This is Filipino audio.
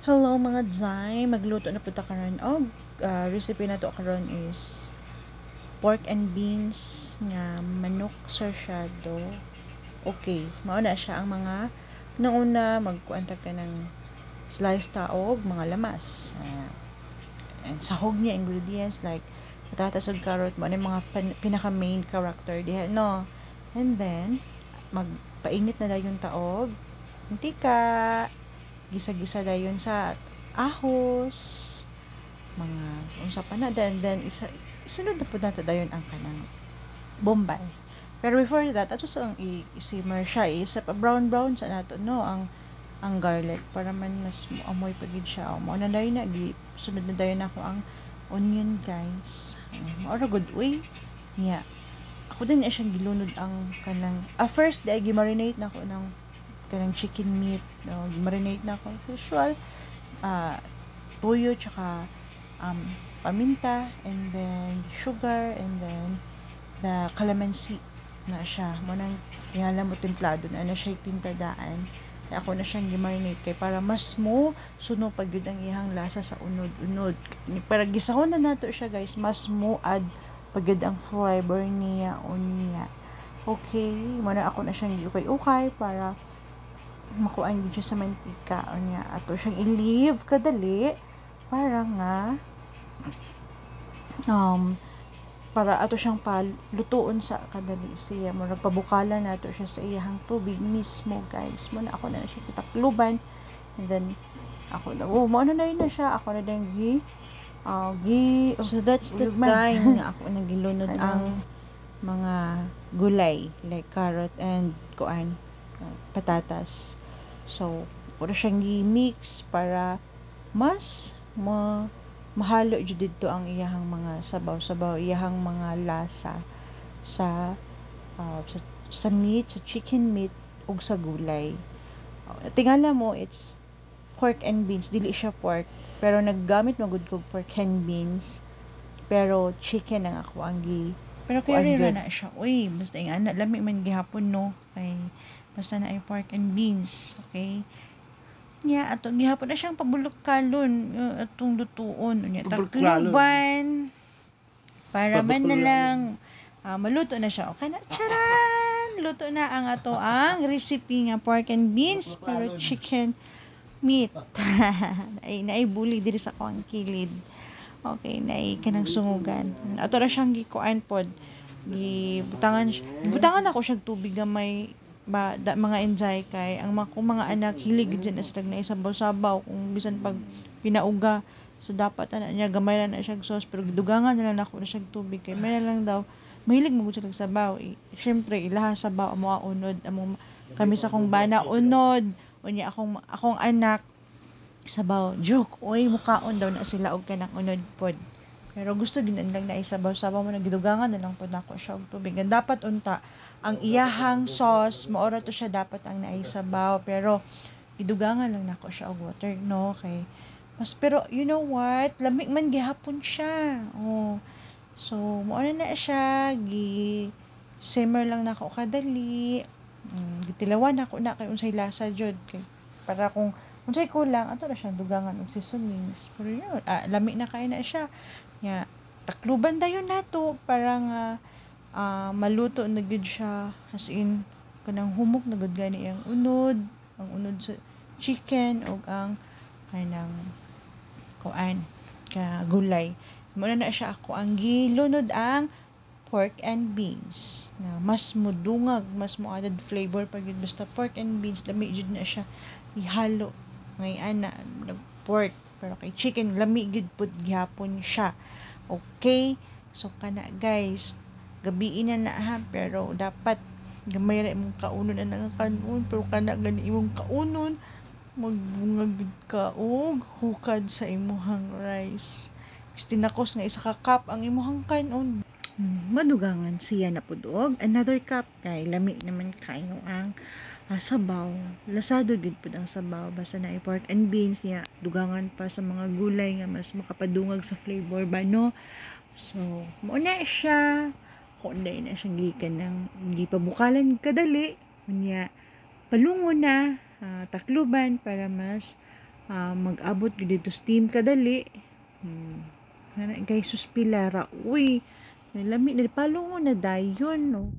Hello mga Zay, magluto na po ta karon og recipe na to karon is pork and beans nga manok sarsyado. Okay, mao na siya ang mga nung una magkuan ta ka ng sliced taog, mga lamas. And sahog niya ingredients like patatas ug carrot mo yung mga pinaka main character diha no. And then magpainit na dayon taog, mantika, gisa-gisa dayon sa ahos, mga unsa pa na then isunod na pud nato dayon ang kanang bombay. Pero before that, ato sa i-simmer siya, isa pa brown sa nato no ang garlic para man mas amoy pagid siya. Mo na dayon na sunod na dayon ako ang onion guys. Mao ra good way. Yeah. Ako din na siyang gilunod ang kanang first day gi-marinate na ako ng kanang chicken meat, no, marinate na ako usual toyo tsaka paminta and then sugar and then the calamansi na siya mo nang tingala mo templado na siya timpladaan kaya ako na siyang gi-marinate kay para mas mo suno pag yun ang ihang lasa sa unod para gisahon na nato siya guys mas mo add pag yun ang flavor niya unya. Okay, mo na ako na siyang ukay para makuan yun siya sa mantika o niya ato siyang i-leave kadali para nga para ato siyang palutuon sa kadali siya mo nagpabukala nato siya sa iyahang tubig mismo guys mo na ako na siya kitakluban and then ako na mo ano na yun na siya ako na din so that's the time nga ako nagilunod ang mga gulay like carrot and patatas. So, puro siyang i-mix para mas mahalo jud dito ang iyahang mga sabaw-sabaw, iyahang mga lasa sa meat, sa chicken meat ug sa gulay. Tingala mo it's pork and beans, dili siya pork, pero naggamit magud kog pork and beans, pero chicken ang ako ang pero kaya rin na siya. Uy, basta yung anak, lami man gihapon no. Kay basta na ay pork and beans, okay? Nya ato gihapon na siyang pabulok-kalon atong lutuon nya takluban para man na lang maluto na siya. Okay na, charan! Luto na ang ato ang recipe nga pork and beans pero chicken meat. ay naibuli diri sa akong kilid. Okay, naay kanang sungugan. Ato ra siyang gikuan pod. Gibutangan ako siyang tubig nga may mga enjay kay ang mga anak hilig dyan na sila na isabaw-sabaw kung bisan pag pinauga so dapat niya gamay lang na siya sauce pero gidugangan na lang ako na siya tubig kay may na lang daw mahilig mo sila sabaw syempre ilaha sabaw amo unod among kami sa kong bana unod unya akong anak sabaw joke oy mukaon daw na sila og kanang unod pod pero gusto ginan lang na isabaw-sabaw mo na gidugangan na lang pod nako siya og tubig and dapat unta ang iyahang sauce maora to siya dapat ang naisabaw pero gidugangan lang nako siya og water no kay mas pero you know what lamig man gihapon siya so maora na siya simmer lang nako kadali gitilawan nako na kay unsay lasa jud kay para kung unsay kulang ato na siya dugangan og seasonings pero yun lamig na kay na siya takluban dayon nato para nga maluto na gud siya as in kanang humok na gud gani ang unod sa chicken ug ang kanang kuan ka gulay mo na siya ako ang gilunod ang pork and beans na mas mudungag mas mo added flavor pag basta pork and beans lami jud na siya ihalo ngay ana pork pero kay chicken lami gud pud gihapon siya okay so kana guys gabi na ha pero dapat gamay ra imong kaunon na kanon pero kana gani imong kaunon magbungag ka og hukad sa imong rice tinakos nga isa ka cup ang imong kanon madugangan siya na pud og another cup kay lami naman kayo ang sabaw lasado gid pud ang sabaw basta na pork and beans niya dugangan pa sa mga gulay nga mas makapadungag sa flavor ba no so mo na siya kunday na siyang gikan ng gipabukalan kadali unya palungo na takluban para mas mag-abot gyud dito steam kadali. Kay suspilara, uy, lami na palungo na dayon no.